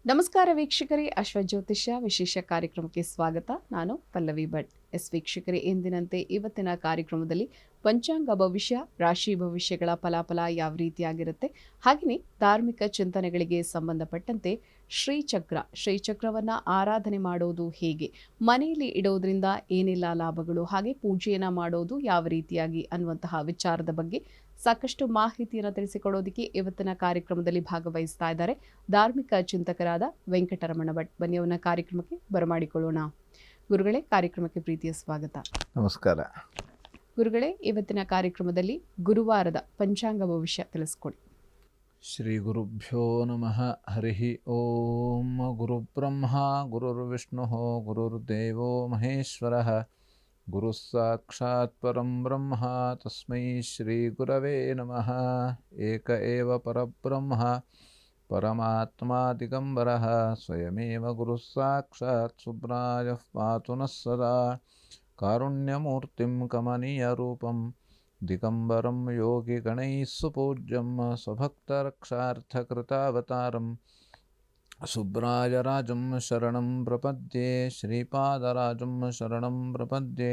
ನಮಸ್ಕಾರ ವೀಕ್ಷಕರೇ, ಅಶ್ವಜ್ಯೋತಿಷ್ಯ ವಿಶೇಷ ಕಾರ್ಯಕ್ರಮಕ್ಕೆ ಸ್ವಾಗತ. ನಾನು ಪಲ್ಲವಿ ಭಟ್. ವೀಕ್ಷಕರೇ, ಎಂದಿನಂತೆ ಇವತ್ತಿನ ಕಾರ್ಯಕ್ರಮದಲ್ಲಿ ಪಂಚಾಂಗ ಭವಿಷ್ಯ, ರಾಶಿ ಭವಿಷ್ಯಗಳ ಫಲಾಫಲ ಯಾವ ರೀತಿಯಾಗಿರುತ್ತೆ, ಹಾಗೆಯೇ ಧಾರ್ಮಿಕ ಚಿಂತನೆಗಳಿಗೆ ಸಂಬಂಧಪಟ್ಟಂತೆ ಶ್ರೀಚಕ್ರವನ್ನ ಆರಾಧನೆ ಮಾಡೋದು ಹೇಗೆ, ಮನೆಯಲ್ಲಿ ಇಡೋದ್ರಿಂದ ಏನೆಲ್ಲ ಲಾಭಗಳು, ಹಾಗೆ ಪೂಜೆಯನ್ನ ಮಾಡೋದು ಯಾವ ರೀತಿಯಾಗಿ ಅನ್ನುವಂತಹ ವಿಚಾರದ ಬಗ್ಗೆ ಸಾಕಷ್ಟು ಮಾಹಿತಿಯನ್ನು ತಿಳಿಸಿಕೊಡೋದಕ್ಕೆ ಇವತ್ತಿನ ಕಾರ್ಯಕ್ರಮದಲ್ಲಿ ಭಾಗವಹಿಸ್ತಾ ಇದ್ದಾರೆ ಧಾರ್ಮಿಕ ಚಿಂತಕರಾದ ವೆಂಕಟರಮಣ ಭಟ್. ಬನ್ನಿ ಅವನ ಕಾರ್ಯಕ್ರಮಕ್ಕೆ ಬರಮಾಡಿಕೊಳ್ಳೋಣ. ಗುರುಗಳೇ, ಕಾರ್ಯಕ್ರಮಕ್ಕೆ ಪ್ರೀತಿಯ ಸ್ವಾಗತ. ನಮಸ್ಕಾರ. ಗುರುಗಳೇ, ಇವತ್ತಿನ ಕಾರ್ಯಕ್ರಮದಲ್ಲಿ ಗುರುವಾರದ ಪಂಚಾಂಗ ಭವಿಷ್ಯ ತಿಳಿಸ್ಕೊಡಿ. ಶ್ರೀ ಗುರುಭ್ಯೋ ನಮಃ. ಹರಿ ಓಂ. ಗುರುಬ್ರಹ್ಮ ಗುರುರ್ವಿಷ್ಣು ಗುರುರ್ದೇವೋ ಮಹೇಶ್ವರಃ, ಗುರು ಸಾಕ್ಷಾತ್ ಪರಂ ಬ್ರಹ್ಮ ತಸ್ಮೈ ಶ್ರೀ ಗುರವೇ ನಮಃ. ಏಕ ಏವ ಪರಬ್ರಹ್ಮ ಪರಮಾತ್ಮ ದಿಗಂಬರಃ, ಸ್ವಯಮೇವ ಗುರು ಸಾಕ್ಷಾತ್ ಸುಬ್ರಾಯಃ ಪಾತು ನಃ ಸದಾ. ಕಾರುಣ್ಯಮೂರ್ತಿಂ ಕಮನೀಯ ರೂಪಂ ದಿಗಂಬರಂ ಯೋಗಿ ಗಣೈಃ ಸುಪೂಜ್ಯಂ, ಸ್ವಭಕ್ತರಕ್ಷಾರ್ಥಕೃತಾವತಾರಂ ಸುಬ್ರಾಯರಾಜಂ ಶರಣಂ ಪ್ರಪದ್ಯೆ. ಶ್ರೀಪಾದರಾಜಂ ಶರಣಂ ಪ್ರಪದ್ಯೆ.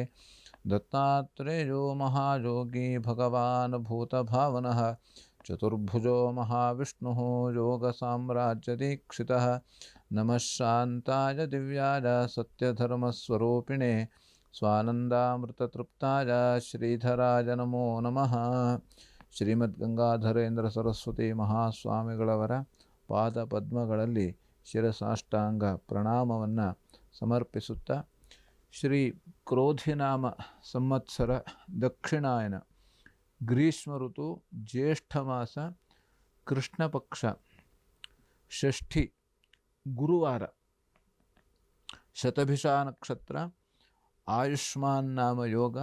ದತ್ತಾತ್ರೇಯೋ ಮಹಾಯೋಗಿ ಭಗವಾನ್ ಭೂತಭಾವನಃ, ಚತುರ್ಭುಜೋ ಮಹಾವಿಷ್ಣುಃ ಯೋಗಸಾಮ್ರಾಜ್ಯದೀಕ್ಷಿತಃ. ನಮಃ ಶಾಂತಾಯ ದಿವ್ಯಾಯ ಸತ್ಯಧರ್ಮಸ್ವರೂಪಿಣೆ ಸ್ವಾನಂದಾಮೃತತೃಪ್ತಾಯ ಶ್ರೀಧರಾಯ ನಮೋ ನಮಃ. ಶ್ರೀಮದ್ಗಂಗಾಧರೇಂದ್ರ ಸರಸ್ವತಿ ಮಹಾಸ್ವಾಮಿಗಳವರ ಪಾದ ಪದ್ಮಗಳಲ್ಲಿ ಶಿರಸಾಷ್ಟಾಂಗ ಪ್ರಣಾಮವನ್ನು ಸಮರ್ಪಿಸುತ್ತಾ, ಶ್ರೀ ಕ್ರೋಧಿನಾಮ ಸಂವತ್ಸರ ದಕ್ಷಿಣಾಯನ ಗ್ರೀಷ್ಮ ಋತು ಜ್ಯೇಷ್ಠ ಮಾಸ ಕೃಷ್ಣ ಪಕ್ಷ ಷಷ್ಠಿ ಗುರುವಾರ, ಶತಭಿಷಾ ನಕ್ಷತ್ರ, ಆಯುಷ್ಮಾನ್ ನಾಮ ಯೋಗ,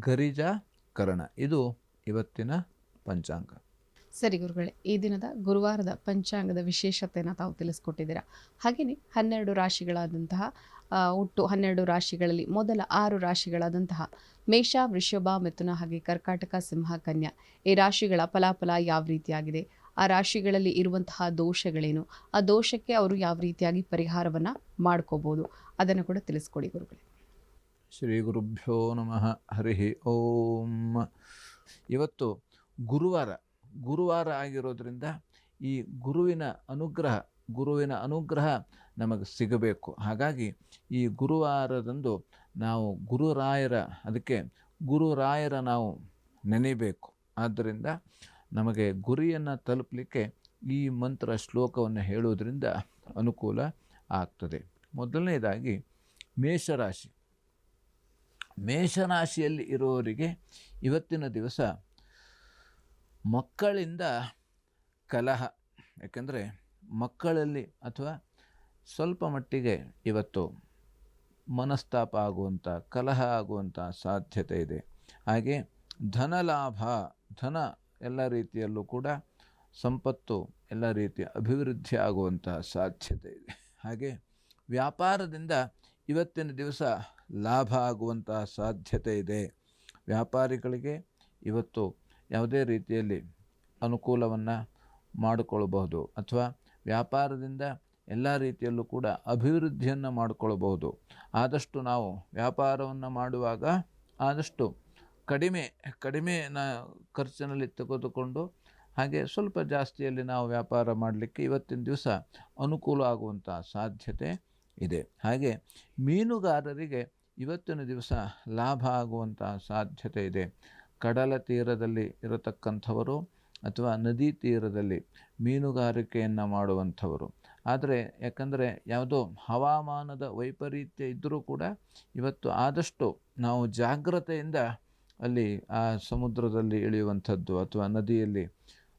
ಗರಿಜ ಕರಣ. ಇದು ಇವತ್ತಿನ ಪಂಚಾಂಗ. ಸರಿ ಗುರುಗಳೇ, ಈ ದಿನದ ಗುರುವಾರದ ಪಂಚಾಂಗದ ವಿಶೇಷತೆಯನ್ನು ತಾವು ತಿಳಿಸ್ಕೊಟ್ಟಿದ್ದೀರಾ. ಹಾಗೆಯೇ 12 ರಾಶಿಗಳಾದಂತಹ ಒಟ್ಟು 12 ರಾಶಿಗಳಲ್ಲಿ ಮೊದಲ 6 ರಾಶಿಗಳಾದಂತಹ ಮೇಷ, ವೃಷಭ, ಮಿಥುನ ಹಾಗೆ ಕರ್ಕಾಟಕ, ಸಿಂಹ, ಕನ್ಯಾ ಈ ರಾಶಿಗಳ ಫಲಾಫಲ ಯಾವ ರೀತಿಯಾಗಿದೆ, ಆ ರಾಶಿಗಳಲ್ಲಿ ಇರುವಂತಹ ದೋಷಗಳೇನು, ಆ ದೋಷಕ್ಕೆ ಅವರು ಯಾವ ರೀತಿಯಾಗಿ ಪರಿಹಾರವನ್ನು ಮಾಡ್ಕೋಬೋದು, ಅದನ್ನು ಕೂಡ ತಿಳಿಸ್ಕೊಡಿ ಗುರುಗಳೇ. ಶ್ರೀ ಗುರುಭ್ಯೋ ನಮಃ. ಹರಿ ಓಂ. ಇವತ್ತು ಗುರುವಾರ ಆಗಿರೋದ್ರಿಂದ ಈ ಗುರುವಿನ ಅನುಗ್ರಹ ನಮಗೆ ಸಿಗಬೇಕು. ಹಾಗಾಗಿ ಈ ಗುರುವಾರದಂದು ನಾವು ಗುರುರಾಯರ ನಾವು ನೆನೆಯಬೇಕು. ಆದ್ದರಿಂದ ನಮಗೆ ಗುರಿಯನ್ನು ತಲುಪಲಿಕ್ಕೆ ಈ ಮಂತ್ರ ಶ್ಲೋಕವನ್ನು ಹೇಳೋದ್ರಿಂದ ಅನುಕೂಲ ಆಗ್ತದೆ. ಮೊದಲನೇದಾಗಿ ಮೇಷರಾಶಿಯಲ್ಲಿ ಇರೋರಿಗೆ ಇವತ್ತಿನ ದಿವಸ ಮಕ್ಕಳಿಂದ ಕಲಹ, ಯಾಕೆಂದರೆ ಮಕ್ಕಳಲ್ಲಿ ಅಥವಾ ಸ್ವಲ್ಪ ಮಟ್ಟಿಗೆ ಇವತ್ತು ಮನಸ್ತಾಪ ಆಗುವಂಥ, ಕಲಹ ಆಗುವಂಥ ಸಾಧ್ಯತೆ ಇದೆ. ಹಾಗೆ ಧನ ಎಲ್ಲ ರೀತಿಯಲ್ಲೂ ಕೂಡ ಸಂಪತ್ತು ಎಲ್ಲ ರೀತಿಯ ಅಭಿವೃದ್ಧಿ ಆಗುವಂಥ ಸಾಧ್ಯತೆ ಇದೆ. ಹಾಗೆ ವ್ಯಾಪಾರದಿಂದ ಇವತ್ತಿನ ದಿವಸ ಲಾಭ ಆಗುವಂಥ ಸಾಧ್ಯತೆ ಇದೆ. ವ್ಯಾಪಾರಿಗಳಿಗೆ ಇವತ್ತು ಯಾವುದೇ ರೀತಿಯಲ್ಲಿ ಅನುಕೂಲವನ್ನು ಮಾಡಿಕೊಳ್ಳಬಹುದು, ಅಥವಾ ವ್ಯಾಪಾರದಿಂದ ಎಲ್ಲ ರೀತಿಯಲ್ಲೂ ಕೂಡ ಅಭಿವೃದ್ಧಿಯನ್ನು ಮಾಡಿಕೊಳ್ಳಬಹುದು. ಆದಷ್ಟು ನಾವು ವ್ಯಾಪಾರವನ್ನು ಮಾಡುವಾಗ ಆದಷ್ಟು ಕಡಿಮೆ ಖರ್ಚಿನಲ್ಲಿ ತೆಗೆದುಕೊಂಡು ಹಾಗೆ ಸ್ವಲ್ಪ ಜಾಸ್ತಿಯಲ್ಲಿ ನಾವು ವ್ಯಾಪಾರ ಮಾಡಲಿಕ್ಕೆ ಇವತ್ತಿನ ದಿವಸ ಅನುಕೂಲ ಆಗುವಂಥ ಸಾಧ್ಯತೆ ಇದೆ. ಹಾಗೆ ಮೀನುಗಾರರಿಗೆ ಇವತ್ತಿನ ದಿವಸ ಲಾಭ ಆಗುವಂಥ ಸಾಧ್ಯತೆ ಇದೆ. ಕಡಲ ತೀರದಲ್ಲಿ ಇರತಕ್ಕಂಥವರು ಅಥವಾ ನದಿ ತೀರದಲ್ಲಿ ಮೀನುಗಾರಿಕೆಯನ್ನು ಮಾಡುವಂಥವರು. ಆದರೆ ಯಾಕಂದರೆ ಯಾವುದೋ ಹವಾಮಾನದ ವೈಪರೀತ್ಯ ಇದ್ದರೂ ಕೂಡ ಇವತ್ತು ಆದಷ್ಟು ನಾವು ಜಾಗ್ರತೆಯಿಂದ ಅಲ್ಲಿ ಆ ಸಮುದ್ರದಲ್ಲಿ ಇಳಿಯುವಂಥದ್ದು ಅಥವಾ ನದಿಯಲ್ಲಿ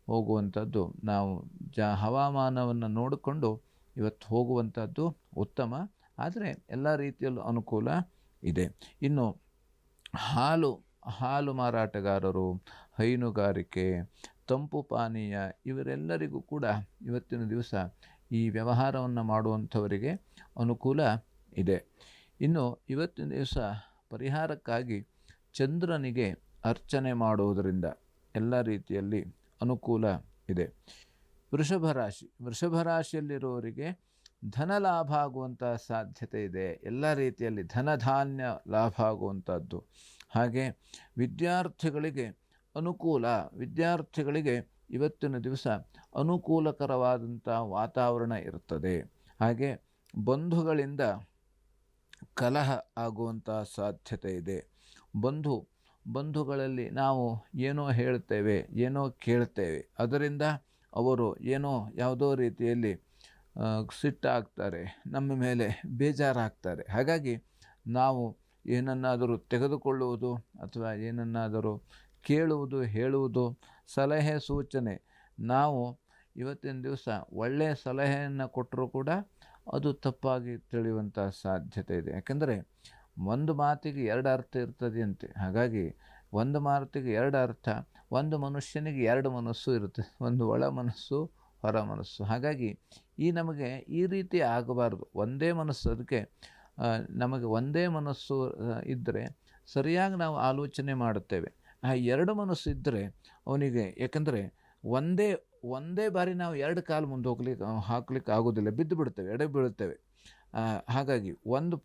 ಹೋಗುವಂಥದ್ದು, ನಾವು ಹವಾಮಾನವನ್ನು ನೋಡಿಕೊಂಡು ಇವತ್ತು ಹೋಗುವಂಥದ್ದು ಉತ್ತಮ. ಆದರೆ ಎಲ್ಲ ರೀತಿಯಲ್ಲೂ ಅನುಕೂಲ ಇದೆ. ಇನ್ನು ಹಾಲು ಮಾರಾಟಗಾರರು, ಹೈನುಗಾರಿಕೆ, ತಂಪು ಪಾನೀಯ ಇವರೆಲ್ಲರಿಗೂ ಕೂಡ ಇವತ್ತಿನ ದಿವಸ ಈ ವ್ಯವಹಾರವನ್ನು ಮಾಡುವಂಥವರಿಗೆ ಅನುಕೂಲ ಇದೆ. ಇನ್ನು ಇವತ್ತಿನ ದಿವಸ ಪರಿಹಾರಕ್ಕಾಗಿ ಚಂದ್ರನಿಗೆ ಅರ್ಚನೆ ಮಾಡುವುದರಿಂದ ಎಲ್ಲ ರೀತಿಯಲ್ಲಿ ಅನುಕೂಲ ಇದೆ. ವೃಷಭ ರಾಶಿಯಲ್ಲಿರುವವರಿಗೆ ಧನ ಲಾಭ ಆಗುವಂಥ ಸಾಧ್ಯತೆ ಇದೆ. ಎಲ್ಲ ರೀತಿಯಲ್ಲಿ ಧನಧಾನ್ಯ ಲಾಭ ಆಗುವಂಥದ್ದು. ಹಾಗೆ ವಿದ್ಯಾರ್ಥಿಗಳಿಗೆ ಅನುಕೂಲ, ವಿದ್ಯಾರ್ಥಿಗಳಿಗೆ ಇವತ್ತಿನ ದಿವಸ ಅನುಕೂಲಕರವಾದಂಥ ವಾತಾವರಣ ಇರ್ತದೆ. ಹಾಗೆ ಬಂಧುಗಳಿಂದ ಕಲಹ ಆಗುವಂಥ ಸಾಧ್ಯತೆ ಇದೆ. ಬಂಧುಗಳಲ್ಲಿ ನಾವು ಏನೋ ಹೇಳ್ತೇವೆ, ಏನೋ ಕೇಳ್ತೇವೆ, ಅದರಿಂದ ಅವರು ಏನೋ ಯಾವುದೋ ರೀತಿಯಲ್ಲಿ ಸಿಟ್ಟಾಗ್ತಾರೆ, ನಮ್ಮ ಮೇಲೆ ಬೇಜಾರಾಗ್ತಾರೆ. ಹಾಗಾಗಿ ನಾವು ಏನನ್ನಾದರೂ ತೆಗೆದುಕೊಳ್ಳುವುದು ಅಥವಾ ಏನನ್ನಾದರೂ ಕೇಳುವುದು, ಹೇಳುವುದು, ಸಲಹೆ ಸೂಚನೆ, ನಾವು ಇವತ್ತಿನ ದಿವಸ ಒಳ್ಳೆಯ ಸಲಹೆಯನ್ನು ಕೊಟ್ಟರೂ ಕೂಡ ಅದು ತಪ್ಪಾಗಿ ತಿಳಿಯುವಂಥ ಸಾಧ್ಯತೆ ಇದೆ. ಯಾಕೆಂದರೆ ಒಂದು ಮಾತಿಗೆ ಎರಡು ಅರ್ಥ ಇರ್ತದೆಯಂತೆ. ಹಾಗಾಗಿ ಒಂದು ಮಾತಿಗೆ ಎರಡು ಅರ್ಥ, ಒಂದು ಮನುಷ್ಯನಿಗೆ ಎರಡು ಮನಸ್ಸು ಇರುತ್ತೆ, ಒಂದು ಒಳ ಮನಸ್ಸು, ಹೊರ ಮನಸ್ಸು. ಹಾಗಾಗಿ ನಮಗೆ ಈ ರೀತಿ ಆಗಬಾರ್ದು. ಒಂದೇ ಮನಸ್ಸು, ಅದಕ್ಕೆ ನಮಗೆ ಒಂದೇ ಮನಸ್ಸು ಇದ್ದರೆ ಸರಿಯಾಗಿ ನಾವು ಆಲೋಚನೆ ಮಾಡುತ್ತೇವೆ. ಆ ಎರಡು ಮನಸ್ಸು ಇದ್ದರೆ ಅವನಿಗೆ, ಯಾಕಂದರೆ ಒಂದೇ ಬಾರಿ ನಾವು ಎರಡು ಕಾಲು ಮುಂದೆ ಹಾಕ್ಲಿಕ್ಕೆ ಆಗೋದಿಲ್ಲ, ಬಿದ್ದು ಬಿಡ್ತೇವೆ, ಎಡೆ ಬೀಳುತ್ತೇವೆ. ಹಾಗಾಗಿ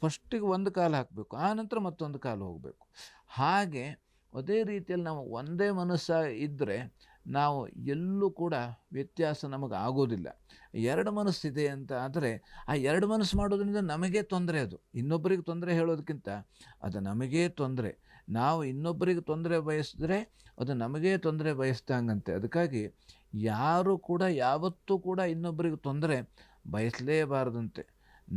ಫಸ್ಟಿಗೆ ಒಂದು ಕಾಲು ಹಾಕಬೇಕು, ಆನಂತರ ಮತ್ತೊಂದು ಕಾಲು ಹೋಗಬೇಕು. ಹಾಗೆ ಅದೇ ರೀತಿಯಲ್ಲಿ ನಾವು ಒಂದೇ ಮನಸ್ಸು ಇದ್ದರೆ ನಾವು ಎಲ್ಲೂ ಕೂಡ ವ್ಯತ್ಯಾಸ ನಮಗೆ ಆಗೋದಿಲ್ಲ. ಎರಡು ಮನಸ್ಸಿದೆ ಅಂತ ಆದರೆ ಆ ಎರಡು ಮನಸ್ಸು ಮಾಡೋದ್ರಿಂದ ನಮಗೇ ತೊಂದರೆ. ಅದು ಇನ್ನೊಬ್ಬರಿಗೆ ತೊಂದರೆ ಹೇಳೋದಕ್ಕಿಂತ ಅದು ನಮಗೇ ತೊಂದರೆ. ನಾವು ಇನ್ನೊಬ್ಬರಿಗೆ ತೊಂದರೆ ಬಯಸಿದ್ರೆ ಅದು ನಮಗೇ ತೊಂದರೆ ಬಯಸ್ದಂಗಂತೆ. ಅದಕ್ಕಾಗಿ ಯಾರು ಕೂಡ ಯಾವತ್ತೂ ಕೂಡ ಇನ್ನೊಬ್ಬರಿಗೆ ತೊಂದರೆ ಬಯಸಲೇಬಾರದಂತೆ.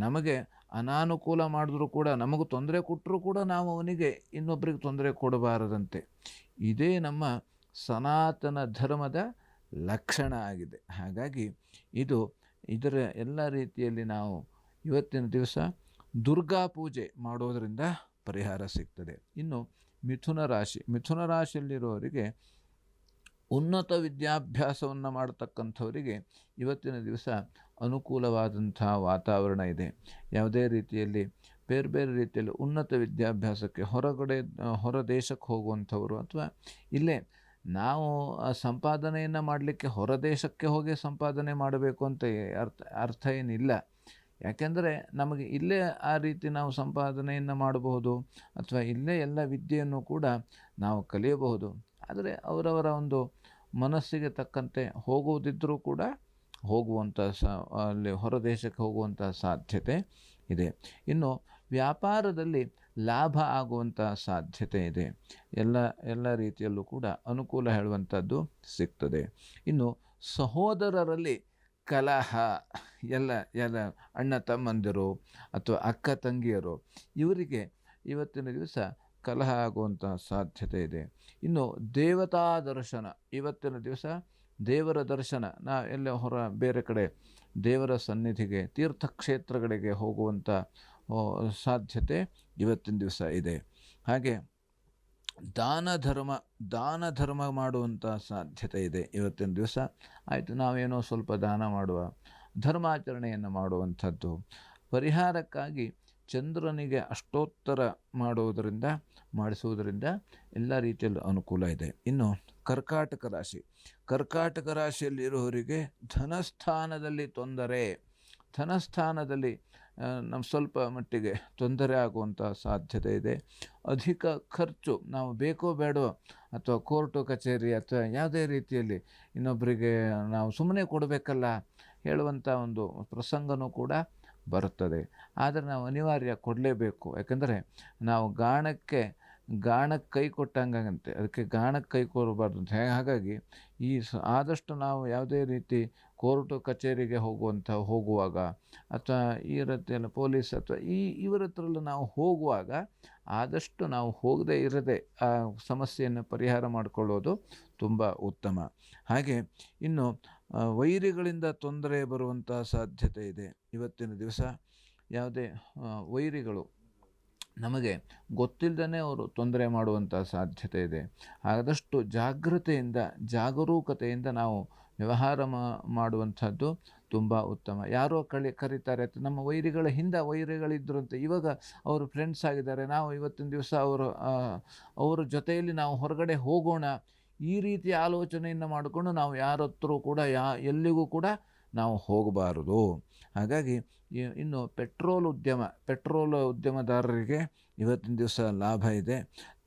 ನಮಗೆ ಅನಾನುಕೂಲ ಮಾಡಿದ್ರೂ ಕೂಡ, ನಮಗೂ ತೊಂದರೆ ಕೊಟ್ಟರೂ ಕೂಡ ನಾವು ಅವನಿಗೆ ಇನ್ನೊಬ್ಬರಿಗೆ ತೊಂದರೆ ಕೊಡಬಾರದಂತೆ. ಇದೇ ನಮ್ಮ ಸನಾತನ ಧರ್ಮದ ಲಕ್ಷಣ ಆಗಿದೆ. ಹಾಗಾಗಿ ಇದರ ಎಲ್ಲ ರೀತಿಯಲ್ಲಿ ನಾವು ಇವತ್ತಿನ ದಿವಸ ದುರ್ಗಾ ಪೂಜೆ ಮಾಡೋದರಿಂದ ಪರಿಹಾರ ಸಿಗ್ತದೆ. ಇನ್ನು ಮಿಥುನ ರಾಶಿಯಲ್ಲಿರೋರಿಗೆ ಉನ್ನತ ವಿದ್ಯಾಭ್ಯಾಸವನ್ನು ಮಾಡತಕ್ಕಂಥವರಿಗೆ ಇವತ್ತಿನ ದಿವಸ ಅನುಕೂಲವಾದಂಥ ವಾತಾವರಣ ಇದೆ. ಯಾವುದೇ ರೀತಿಯಲ್ಲಿ ಬೇರೆ ರೀತಿಯಲ್ಲಿ ಉನ್ನತ ವಿದ್ಯಾಭ್ಯಾಸಕ್ಕೆ ಹೊರ ದೇಶಕ್ಕೆ ಹೋಗುವಂಥವರು, ಅಥವಾ ಇಲ್ಲೇ ನಾವು ಸಂಪಾದನೆಯನ್ನು ಮಾಡಲಿಕ್ಕೆ ಹೊರ ದೇಶಕ್ಕೆ ಹೋಗಿ ಸಂಪಾದನೆ ಮಾಡಬೇಕು ಅಂತ ಅರ್ಥ ಏನಿಲ್ಲ. ಯಾಕೆಂದರೆ ನಮಗೆ ಇಲ್ಲೇ ಆ ರೀತಿ ನಾವು ಸಂಪಾದನೆಯನ್ನು ಮಾಡಬಹುದು, ಅಥವಾ ಇಲ್ಲೇ ಎಲ್ಲ ವಿದ್ಯೆಯನ್ನು ಕೂಡ ನಾವು ಕಲಿಯಬಹುದು. ಆದರೆ ಅವರವರ ಒಂದು ಮನಸ್ಸಿಗೆ ತಕ್ಕಂತೆ ಹೋಗುವುದಿದ್ದರೂ ಕೂಡ ಹೋಗುವಂಥ ಅಲ್ಲಿ ಹೊರ ದೇಶಕ್ಕೆ ಹೋಗುವಂಥ ಸಾಧ್ಯತೆ ಇದೆ. ಇನ್ನು ವ್ಯಾಪಾರದಲ್ಲಿ ಲಾಭ ಆಗುವಂಥ ಸಾಧ್ಯತೆ ಇದೆ. ಎಲ್ಲ ರೀತಿಯಲ್ಲೂ ಕೂಡ ಅನುಕೂಲ ಹೇಳುವಂಥದ್ದು ಸಿಗ್ತದೆ. ಇನ್ನು ಸಹೋದರರಲ್ಲಿ ಕಲಹ, ಎಲ್ಲ ಅಣ್ಣ ತಮ್ಮಂದಿರು ಅಥವಾ ಅಕ್ಕ ತಂಗಿಯರು, ಇವರಿಗೆ ಇವತ್ತಿನ ದಿವಸ ಕಲಹ ಆಗುವಂಥ ಸಾಧ್ಯತೆ ಇದೆ. ಇನ್ನು ದೇವತಾ ದರ್ಶನ, ಇವತ್ತಿನ ದಿವಸ ದೇವರ ದರ್ಶನ, ಎಲ್ಲ ಬೇರೆ ಕಡೆ ದೇವರ ಸನ್ನಿಧಿಗೆ, ತೀರ್ಥಕ್ಷೇತ್ರಗಳಿಗೆ ಹೋಗುವಂಥ ಸಾಧ್ಯತೆ ಇವತ್ತಿನ ದಿವಸ ಇದೆ. ಹಾಗೆ ದಾನ ಧರ್ಮ ಮಾಡುವಂಥ ಸಾಧ್ಯತೆ ಇದೆ ಇವತ್ತಿನ ದಿವಸ. ಆಯಿತು, ನಾವೇನೋ ಸ್ವಲ್ಪ ದಾನ ಮಾಡುವ, ಧರ್ಮಾಚರಣೆಯನ್ನು ಮಾಡುವಂಥದ್ದು. ಪರಿಹಾರಕ್ಕಾಗಿ ಚಂದ್ರನಿಗೆ ಅಷ್ಟೋತ್ತರ ಮಾಡಿಸುವುದರಿಂದ ಎಲ್ಲ ರೀತಿಯಲ್ಲೂ ಅನುಕೂಲ ಇದೆ. ಇನ್ನು ಕರ್ಕಾಟಕ ರಾಶಿಯಲ್ಲಿರುವವರಿಗೆ ಧನಸ್ಥಾನದಲ್ಲಿ ನಮ್ಮ ಸ್ವಲ್ಪ ಮಟ್ಟಿಗೆ ತೊಂದರೆ ಆಗುವಂಥ ಸಾಧ್ಯತೆ ಇದೆ. ಅಧಿಕ ಖರ್ಚು, ನಾವು ಬೇಕೋ ಬೇಡೋ, ಅಥವಾ ಕೋರ್ಟು ಕಚೇರಿ ಅಥವಾ ಯಾವುದೇ ರೀತಿಯಲ್ಲಿ ಇನ್ನೊಬ್ಬರಿಗೆ ನಾವು ಸುಮ್ಮನೆ ಕೊಡಬೇಕಲ್ಲ ಹೇಳುವಂಥ ಒಂದು ಪ್ರಸಂಗನೂ ಕೂಡ ಬರುತ್ತದೆ. ಆದರೆ ನಾವು ಅನಿವಾರ್ಯ ಕೊಡಲೇಬೇಕು. ಯಾಕೆಂದರೆ ನಾವು ಗಾಣಕ್ಕೆ ಕೈ ಕೊಟ್ಟಂಗಂತೆ, ಅದಕ್ಕೆ ಗಾಣಕ್ಕೆ ಕೈ ಕೊಡಬಾರ್ದು ಅಂತ. ಹಾಗಾಗಿ ಆದಷ್ಟು ನಾವು ಯಾವುದೇ ರೀತಿ ಕೋರ್ಟು ಕಚೇರಿಗೆ ಹೋಗುವಾಗ ಅಥವಾ ಈ ರೀತಿಯಲ್ಲಿ ಪೊಲೀಸ್ ಅಥವಾ ಇವರ ಹತ್ರ ನಾವು ಹೋಗುವಾಗ ಆದಷ್ಟು ನಾವು ಹೋಗದೇ ಇರದೆ ಆ ಸಮಸ್ಯೆಯನ್ನು ಪರಿಹಾರ ಮಾಡಿಕೊಳ್ಳೋದು ತುಂಬ ಉತ್ತಮ. ಹಾಗೆ ಇನ್ನು ವೈರಿಗಳಿಂದ ತೊಂದರೆ ಬರುವಂಥ ಸಾಧ್ಯತೆ ಇದೆ ಇವತ್ತಿನ ದಿವಸ. ಯಾವುದೇ ವೈರಿಗಳು ನಮಗೆ ಗೊತ್ತಿಲ್ಲದೇ ಅವರು ತೊಂದರೆ ಮಾಡುವಂಥ ಸಾಧ್ಯತೆ ಇದೆ. ಆದಷ್ಟು ಜಾಗರೂಕತೆಯಿಂದ ನಾವು ವ್ಯವಹಾರ ಮಾಡುವಂಥದ್ದು ತುಂಬ ಉತ್ತಮ. ಯಾರೋ ಕರೀತಾರೆ, ನಮ್ಮ ವೈರಿಗಳ ಹಿಂದೆ ವೈರಿಗಳಿದ್ರಂತೆ, ಇವಾಗ ಅವರು ಫ್ರೆಂಡ್ಸ್ ಆಗಿದ್ದಾರೆ, ನಾವು ಇವತ್ತಿನ ದಿವಸ ಅವರ ಜೊತೆಯಲ್ಲಿ ನಾವು ಹೊರಗಡೆ ಹೋಗೋಣ, ಈ ರೀತಿ ಆಲೋಚನೆಯನ್ನು ಮಾಡಿಕೊಂಡು ನಾವು ಯಾರ ಹತ್ರ ಕೂಡ ಎಲ್ಲಿಗೂ ಕೂಡ ನಾವು ಹೋಗಬಾರದು. ಹಾಗಾಗಿ ಇನ್ನು ಪೆಟ್ರೋಲ್ ಉದ್ಯಮದಾರರಿಗೆ ಇವತ್ತಿನ ದಿವಸ ಲಾಭ ಇದೆ.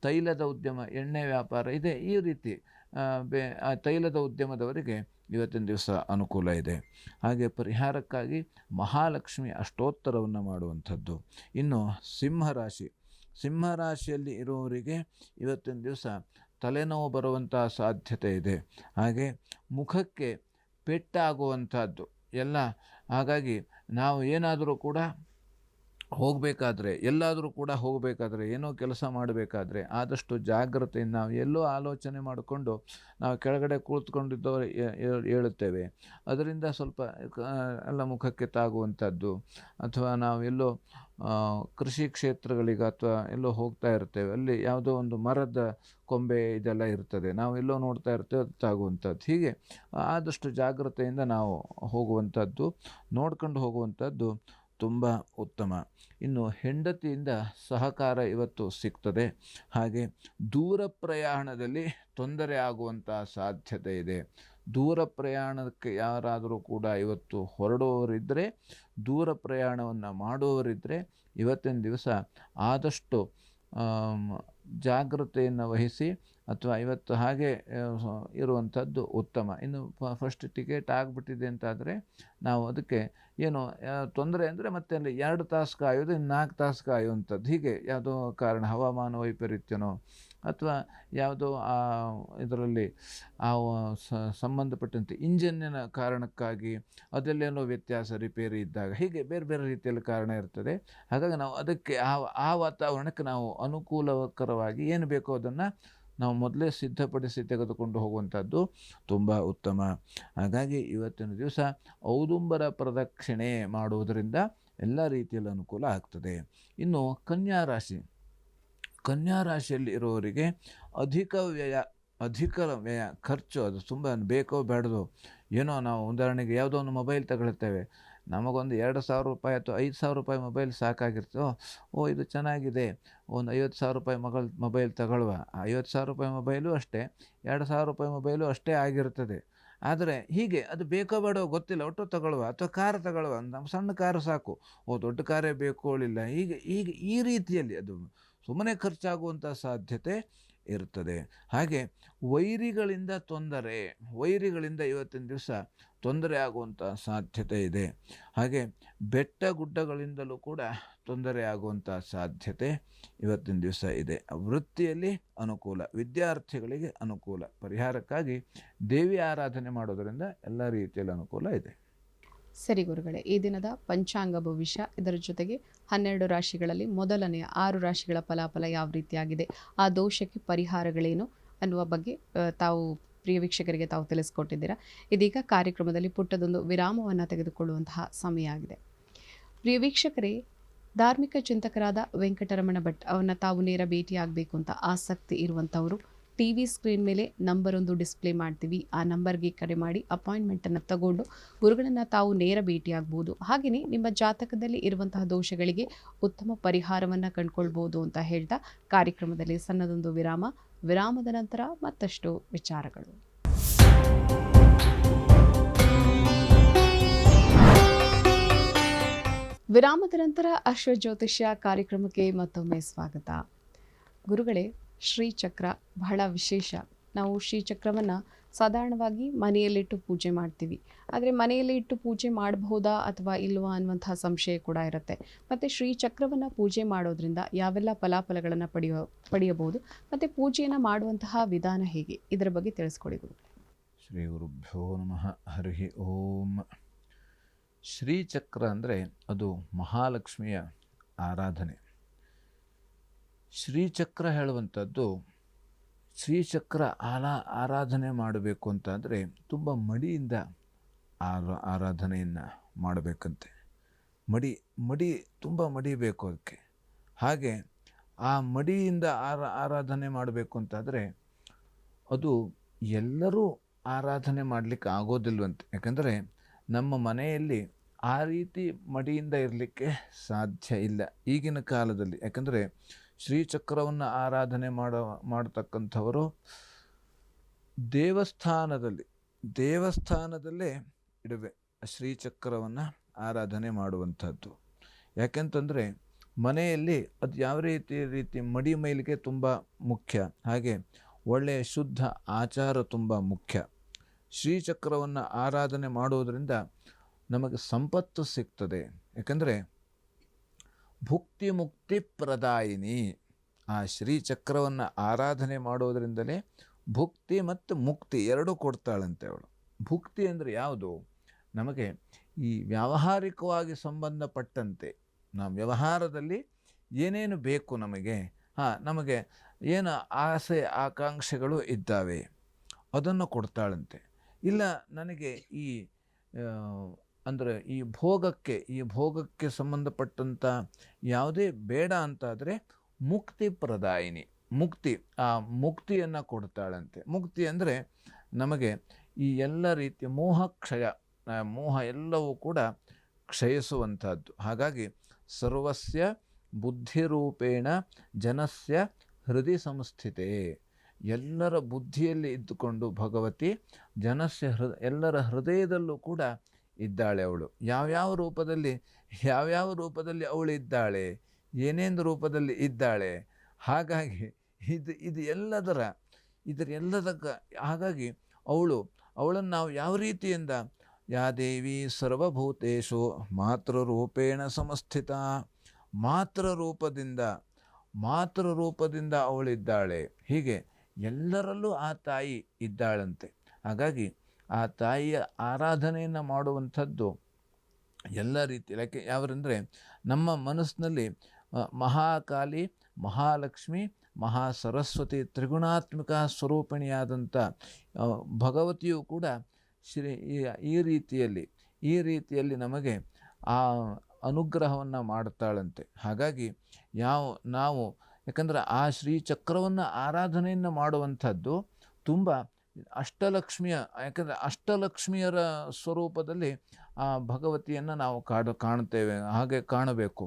ತೈಲದ ಉದ್ಯಮ, ಎಣ್ಣೆ ವ್ಯಾಪಾರ ಇದೆ. ಈ ರೀತಿ ತೈಲದ ಉದ್ಯಮದವರಿಗೆ ಇವತ್ತಿನ ದಿವಸ ಅನುಕೂಲ ಇದೆ. ಹಾಗೆ ಪರಿಹಾರಕ್ಕಾಗಿ ಮಹಾಲಕ್ಷ್ಮಿ ಅಷ್ಟೋತ್ತರವನ್ನು ಮಾಡುವಂಥದ್ದು. ಇನ್ನು ಸಿಂಹರಾಶಿಯಲ್ಲಿ ಇರುವವರಿಗೆ ಇವತ್ತಿನ ದಿವಸ ತಲೆನೋವು ಬರುವಂಥ ಸಾಧ್ಯತೆ ಇದೆ. ಹಾಗೆ ಮುಖಕ್ಕೆ ಪೆಟ್ಟಾಗುವಂಥದ್ದು ಎಲ್ಲ. ಹಾಗಾಗಿ ನಾವು ಏನಾದರೂ ಕೂಡ ಎಲ್ಲಾದರೂ ಕೂಡ ಹೋಗಬೇಕಾದ್ರೆ, ಏನೋ ಕೆಲಸ ಮಾಡಬೇಕಾದ್ರೆ ಆದಷ್ಟು ಜಾಗ್ರತೆಯಿಂದ ನಾವು ಎಲ್ಲೋ ಆಲೋಚನೆ ಮಾಡಿಕೊಂಡು ನಾವು ಕೆಳಗಡೆ ಕೂತ್ಕೊಂಡಿದ್ದವರು ಹೇಳುತ್ತೇವೆ. ಅದರಿಂದ ಸ್ವಲ್ಪ ಎಲ್ಲ ಮುಖಕ್ಕೆ ತಾಗುವಂಥದ್ದು. ಅಥವಾ ನಾವು ಎಲ್ಲೋ ಕೃಷಿ ಕ್ಷೇತ್ರಗಳಿಗೆ ಅಥವಾ ಎಲ್ಲೋ ಹೋಗ್ತಾ ಇರ್ತೇವೆ, ಅಲ್ಲಿ ಯಾವುದೋ ಒಂದು ಮರದ ಕೊಂಬೆ ಇದೆಲ್ಲ ಇರ್ತದೆ, ನಾವು ಎಲ್ಲೋ ನೋಡ್ತಾ ಇರ್ತೇವೆ, ಅದು ತಾಗುವಂಥದ್ದು. ಹೀಗೆ ಆದಷ್ಟು ಜಾಗ್ರತೆಯಿಂದ ನಾವು ನೋಡ್ಕೊಂಡು ಹೋಗುವಂಥದ್ದು ತುಂಬ ಉತ್ತಮ. ಇನ್ನು ಹೆಂಡತಿಯಿಂದ ಸಹಕಾರ ಇವತ್ತು ಸಿಗ್ತದೆ. ಹಾಗೆ ದೂರ ಪ್ರಯಾಣದಲ್ಲಿ ತೊಂದರೆ ಆಗುವಂಥ ಸಾಧ್ಯತೆ ಇದೆ. ದೂರ ಪ್ರಯಾಣಕ್ಕೆ ಯಾರಾದರೂ ಕೂಡ ಇವತ್ತು ಹೊರಡುವವರಿದ್ದರೆ, ದೂರ ಪ್ರಯಾಣವನ್ನು ಮಾಡುವವರಿದ್ದರೆ ಇವತ್ತಿನ ದಿವಸ ಆದಷ್ಟು ಜಾಗ್ರತೆಯನ್ನು ವಹಿಸಿ ಅಥವಾ ಇವತ್ತು ಹಾಗೆ ಇರುವಂಥದ್ದು ಉತ್ತಮ. ಇನ್ನು ಫಸ್ಟ್ ಟಿಕೆಟ್ ಆಗಿಬಿಟ್ಟಿದೆ ಅಂತಾದರೆ ನಾವು ಅದಕ್ಕೆ ಏನು ತೊಂದರೆ ಅಂದರೆ ಮತ್ತೆ ಅಲ್ಲಿ 2 ತಾಸು ಕಾಯೋದು, ಇನ್ನು 4 ತಾಸು ಕಾಯುವಂಥದ್ದು. ಹೀಗೆ ಯಾವುದೋ ಕಾರಣ, ಹವಾಮಾನ ವೈಪರೀತ್ಯನೋ ಅಥವಾ ಯಾವುದೋ ಇದರಲ್ಲಿ ಸಂಬಂಧಪಟ್ಟಂತೆ ಇಂಜಿನ್ನಿನ ಕಾರಣಕ್ಕಾಗಿ ಅದಲ್ಲೇನೋ ವ್ಯತ್ಯಾಸ, ರಿಪೇರಿ ಇದ್ದಾಗ, ಹೀಗೆ ಬೇರೆ ಬೇರೆ ರೀತಿಯಲ್ಲಿ ಕಾರಣ ಇರ್ತದೆ. ಹಾಗಾಗಿ ನಾವು ಅದಕ್ಕೆ ಆ ವಾತಾವರಣಕ್ಕೆ ನಾವು ಅನುಕೂಲಕರವಾಗಿ ಏನು ಬೇಕೋ ಅದನ್ನು ನಾವು ಮೊದಲೇ ಸಿದ್ಧಪಡಿಸಿ ತೆಗೆದುಕೊಂಡು ಹೋಗುವಂಥದ್ದು ತುಂಬ ಉತ್ತಮ. ಹಾಗಾಗಿ ಇವತ್ತಿನ ದಿವಸ ಔದುಂಬರ ಪ್ರದಕ್ಷಿಣೆ ಮಾಡುವುದರಿಂದ ಎಲ್ಲ ರೀತಿಯಲ್ಲಿ ಅನುಕೂಲ ಆಗ್ತದೆ. ಇನ್ನು ಕನ್ಯಾ ರಾಶಿಯಲ್ಲಿ ಇರುವವರಿಗೆ ಅಧಿಕ ವ್ಯಯ ಖರ್ಚು, ಅದು ತುಂಬ ಬೇಕೋ ಬೇಡದೋ, ಏನೋ ನಾವು ಉದಾಹರಣೆಗೆ ಯಾವುದೋ ಒಂದು ಮೊಬೈಲ್ ತಗೊಳ್ತೇವೆ, ನಮಗೊಂದು 2,000 ರೂಪಾಯಿ ಅಥವಾ 5,000 ರೂಪಾಯಿ ಮೊಬೈಲ್ ಸಾಕಾಗಿರ್ತದೆ. ಇದು ಚೆನ್ನಾಗಿದೆ, ಒಂದು 50,000 ರೂಪಾಯಿ ಮೊಬೈಲ್ ತಗೊಳ್ಳುವ. 50,000 ರೂಪಾಯಿ ಮೊಬೈಲು ಅಷ್ಟೇ, 2,000 ರೂಪಾಯಿ ಮೊಬೈಲು ಅಷ್ಟೇ ಆಗಿರ್ತದೆ. ಆದರೆ ಹೀಗೆ ಅದು ಬೇಕೋ ಬೇಡೋ ಗೊತ್ತಿಲ್ಲ, ಒಟ್ಟು ತಗೊಳ್ಳುವ. ಅಥವಾ ಕಾರು ತಗೊಳ್ಳುವ, ನಮ್ಮ ಸಣ್ಣ ಕಾರು ಸಾಕು, ದೊಡ್ಡ ಕಾರೇ ಬೇಕೋಳಿಲ್ಲ. ಹೀಗೆ ಈ ರೀತಿಯಲ್ಲಿ ಅದು ಸುಮ್ಮನೆ ಖರ್ಚಾಗುವಂಥ ಸಾಧ್ಯತೆ ಇರ್ತದೆ. ಹಾಗೆ ವೈರಿಗಳಿಂದ ಇವತ್ತಿನ ದಿವಸ ತೊಂದರೆ ಆಗುವಂಥ ಸಾಧ್ಯತೆ ಇದೆ. ಹಾಗೆ ಬೆಟ್ಟ ಗುಡ್ಡಗಳಿಂದಲೂ ಕೂಡ ತೊಂದರೆ ಆಗುವಂಥ ಸಾಧ್ಯತೆ ಇವತ್ತಿನ ದಿವಸ ಇದೆ. ವೃತ್ತಿಯಲ್ಲಿ ಅನುಕೂಲ, ವಿದ್ಯಾರ್ಥಿಗಳಿಗೆ ಅನುಕೂಲ. ಪರಿಹಾರಕ್ಕಾಗಿ ದೇವಿ ಆರಾಧನೆ ಮಾಡೋದರಿಂದ ಎಲ್ಲ ರೀತಿಯಲ್ಲಿ ಅನುಕೂಲ ಇದೆ. ಸರಿ ಗುರುಗಳೇ, ಈ ದಿನದ ಪಂಚಾಂಗ ಭವಿಷ್ಯ, ಇದರ ಜೊತೆಗೆ 12 ರಾಶಿಗಳಲ್ಲಿ ಮೊದಲನೆಯ 6 ರಾಶಿಗಳ ಫಲಾಫಲ ಯಾವ ರೀತಿಯಾಗಿದೆ, ಆ ದೋಷಕ್ಕೆ ಪರಿಹಾರಗಳೇನು ಅನ್ನುವ ಬಗ್ಗೆ ತಾವು ಪ್ರಿಯ ವೀಕ್ಷಕರಿಗೆ ತಾವು ತಿಳಿಸ್ಕೊಟ್ಟಿದ್ದೀರಾ. ಇದೀಗ ಕಾರ್ಯಕ್ರಮದಲ್ಲಿ ಪುಟ್ಟದೊಂದು ವಿರಾಮವನ್ನು ತೆಗೆದುಕೊಳ್ಳುವಂತಹ ಸಮಯ ಆಗಿದೆ. ಪ್ರಿಯ ವೀಕ್ಷಕರೇ, ಧಾರ್ಮಿಕ ಚಿಂತಕರಾದ ವೆಂಕಟರಮಣ ಭಟ್ ಅವರನ್ನು ತಾವು ನೇರ ಭೇಟಿಯಾಗಬೇಕು ಅಂತ ಆಸಕ್ತಿ ಇರುವಂಥವರು TV ಸ್ಕ್ರೀನ್ ಮೇಲೆ ನಂಬರ್ ಒಂದು ಡಿಸ್ಪ್ಲೇ ಮಾಡ್ತೀವಿ. ಆ ನಂಬರ್ಗೆ ಕರೆ ಮಾಡಿ ಅಪಾಯಿಂಟ್ಮೆಂಟನ್ನು ತಗೊಂಡು ಗುರುಗಳನ್ನು ತಾವು ನೇರ ಭೇಟಿಯಾಗ್ಬೋದು. ಹಾಗೆಯೇ ನಿಮ್ಮ ಜಾತಕದಲ್ಲಿ ಇರುವಂತಹ ದೋಷಗಳಿಗೆ ಉತ್ತಮ ಪರಿಹಾರವನ್ನು ಕಂಡುಕೊಳ್ಬೋದು ಅಂತ ಹೇಳ್ತಾ ಕಾರ್ಯಕ್ರಮದಲ್ಲಿ ಸಣ್ಣದೊಂದು ವಿರಾಮದ ನಂತರ ಮತ್ತಷ್ಟು ವಿಚಾರಗಳು. ವಿರಾಮದ ನಂತರ ಅಶ್ವಜ್ಯೋತಿಷ್ಯ ಕಾರ್ಯಕ್ರಮಕ್ಕೆ ಮತ್ತೊಮ್ಮೆ ಸ್ವಾಗತ. ಗುರುಗಳೇ, ಶ್ರೀಚಕ್ರ ಬಹಳ ವಿಶೇಷ. ನಾವು ಶ್ರೀಚಕ್ರವನ್ನು ಸಾಧಾರಣವಾಗಿ ಮನೆಯಲ್ಲಿಟ್ಟು ಪೂಜೆ ಮಾಡ್ತೀವಿ. ಆದರೆ ಮನೆಯಲ್ಲಿ ಇಟ್ಟು ಪೂಜೆ ಮಾಡಬಹುದಾ ಅಥವಾ ಇಲ್ವಾ ಅನ್ನುವಂತಹ ಸಂಶಯ ಕೂಡ ಇರುತ್ತೆ. ಮತ್ತು ಶ್ರೀಚಕ್ರವನ್ನು ಪೂಜೆ ಮಾಡೋದ್ರಿಂದ ಯಾವೆಲ್ಲ ಫಲಾಫಲಗಳನ್ನು ಪಡೆಯಬಹುದು ಮತ್ತು ಪೂಜೆಯನ್ನು ಮಾಡುವಂತಹ ವಿಧಾನ ಹೇಗೆ, ಇದರ ಬಗ್ಗೆ ತಿಳಿಸ್ಕೊಡಿ ಗುರು. ಶ್ರೀ ಗುರುಭ್ಯೋ ನಮಃ. ಹರಿ ಓಂ. ಶ್ರೀಚಕ್ರ ಅಂದರೆ ಅದು ಮಹಾಲಕ್ಷ್ಮಿಯ ಆರಾಧನೆ. ಶ್ರೀಚಕ್ರ ಹೇಳುವಂಥದ್ದು, ಶ್ರೀಚಕ್ರ ಆರಾಧನೆ ಮಾಡಬೇಕು ಅಂತಂದರೆ ತುಂಬ ಮಡಿಯಿಂದ ಆರಾಧನೆಯನ್ನು ಮಾಡಬೇಕಂತೆ. ಮಡಿ ತುಂಬ ಮಡಿಬೇಕು ಅದಕ್ಕೆ. ಹಾಗೆ ಆ ಮಡಿಯಿಂದ ಆರಾಧನೆ ಮಾಡಬೇಕು ಅಂತಾದರೆ ಅದು ಎಲ್ಲರೂ ಆರಾಧನೆ ಮಾಡಲಿಕ್ಕೆ ಆಗೋದಿಲ್ವಂತೆ. ಯಾಕಂದರೆ ನಮ್ಮ ಮನೆಯಲ್ಲಿ ಆ ರೀತಿ ಮಡಿಯಿಂದ ಇರಲಿಕ್ಕೆ ಸಾಧ್ಯ ಇಲ್ಲ ಈಗಿನ ಕಾಲದಲ್ಲಿ. ಯಾಕಂದರೆ ಶ್ರೀಚಕ್ರವನ್ನು ಆರಾಧನೆ ಮಾಡತಕ್ಕಂಥವರು ದೇವಸ್ಥಾನದಲ್ಲೇ ಶ್ರೀಚಕ್ರವನ್ನು ಆರಾಧನೆ ಮಾಡುವಂಥದ್ದು. ಯಾಕೆಂತಂದರೆ ಮನೆಯಲ್ಲಿ ಅದು ಯಾವ ರೀತಿ ಮಡಿ ಮೈಲಿಗೆ ತುಂಬ ಮುಖ್ಯ, ಹಾಗೆ ಒಳ್ಳೆಯ ಶುದ್ಧ ಆಚಾರ ತುಂಬ ಮುಖ್ಯ. ಶ್ರೀಚಕ್ರವನ್ನು ಆರಾಧನೆ ಮಾಡುವುದರಿಂದ ನಮಗೆ ಸಂಪತ್ತು ಸಿಗ್ತದೆ. ಯಾಕಂದರೆ ಭುಕ್ತಿ ಮುಕ್ತಿ ಪ್ರದಾಯಿನಿ. ಆ ಶ್ರೀಚಕ್ರವನ್ನು ಆರಾಧನೆ ಮಾಡೋದರಿಂದಲೇ ಭುಕ್ತಿ ಮತ್ತು ಮುಕ್ತಿ ಎರಡೂ ಕೊಡ್ತಾಳಂತೆ ಅವಳು. ಭುಕ್ತಿ ಅಂದರೆ ಯಾವುದು? ನಮಗೆ ಈ ವ್ಯಾವಹಾರಿಕವಾಗಿ ಸಂಬಂಧಪಟ್ಟಂತೆ ನಾವು ವ್ಯವಹಾರದಲ್ಲಿ ಏನೇನು ಬೇಕು ನಮಗೆ ಏನು ಆಸೆ ಆಕಾಂಕ್ಷೆಗಳು ಇದ್ದಾವೆ ಅದನ್ನು ಕೊಡ್ತಾಳಂತೆ. ಇಲ್ಲ ನನಗೆ ಅಂದರೆ ಈ ಭೋಗಕ್ಕೆ ಸಂಬಂಧಪಟ್ಟಂಥ ಯಾವುದೇ ಬೇಡ ಅಂತಾದರೆ ಮುಕ್ತಿ ಪ್ರದಾಯಿನಿ, ಆ ಮುಕ್ತಿಯನ್ನು ಕೊಡ್ತಾಳಂತೆ. ಮುಕ್ತಿ ಅಂದರೆ ನಮಗೆ ಈ ಎಲ್ಲ ರೀತಿಯ ಮೋಹ ಎಲ್ಲವೂ ಕೂಡ ಕ್ಷಯಿಸುವಂಥದ್ದು. ಹಾಗಾಗಿ ಸರ್ವಸ್ಯ ಬುದ್ಧಿರೂಪೇಣ ಜನಸ್ಯ ಹೃದಯ ಸಂಸ್ಥಿತೆ. ಎಲ್ಲರ ಬುದ್ಧಿಯಲ್ಲಿ ಇದ್ದುಕೊಂಡು ಭಗವತಿ ಎಲ್ಲರ ಹೃದಯದಲ್ಲೂ ಕೂಡ ಇದ್ದಾಳೆ ಅವಳು. ಯಾವ್ಯಾವ ರೂಪದಲ್ಲಿ ಅವಳು ಇದ್ದಾಳೆ, ಏನೇನು ರೂಪದಲ್ಲಿ ಇದ್ದಾಳೆ. ಹಾಗಾಗಿ ಹಾಗಾಗಿ ಅವಳನ್ನು ನಾವು ಯಾವ ರೀತಿಯಿಂದ ಯಾ ದೇವಿ ಸರ್ವಭೂತೇಷು ಮಾತೃರೂಪೇಣ ಸಮಸ್ಥಿತ, ಮಾತೃರೂಪದಿಂದ ಅವಳಿದ್ದಾಳೆ. ಹೀಗೆ ಎಲ್ಲರಲ್ಲೂ ಆ ತಾಯಿ ಇದ್ದಾಳಂತೆ. ಹಾಗಾಗಿ ಆ ತಾಯಿಯ ಆರಾಧನೆಯನ್ನು ಮಾಡುವಂಥದ್ದು ಎಲ್ಲ ರೀತಿ ಯಾವಂದರೆ ನಮ್ಮ ಮನಸ್ಸಿನಲ್ಲಿ ಮಹಾಕಾಳಿ, ಮಹಾಲಕ್ಷ್ಮಿ, ಮಹಾಸರಸ್ವತಿ ತ್ರಿಗುಣಾತ್ಮಕ ಸ್ವರೂಪಿಣಿಯಾದಂಥ ಭಗವತಿಯು ಕೂಡ ಈ ರೀತಿಯಲ್ಲಿ ನಮಗೆ ಆ ಅನುಗ್ರಹವನ್ನು ಮಾಡ್ತಾಳಂತೆ. ಹಾಗಾಗಿ ಯಾಕಂದರೆ ಆ ಶ್ರೀಚಕ್ರವನ್ನು ಆರಾಧನೆಯನ್ನು ಮಾಡುವಂಥದ್ದು ತುಂಬ ಯಾಕಂದರೆ ಅಷ್ಟಲಕ್ಷ್ಮಿಯರ ಸ್ವರೂಪದಲ್ಲಿ ಆ ಭಗವತಿಯನ್ನು ನಾವು ಕಾಣುತ್ತೇವೆ. ಹಾಗೆ ಕಾಣಬೇಕು.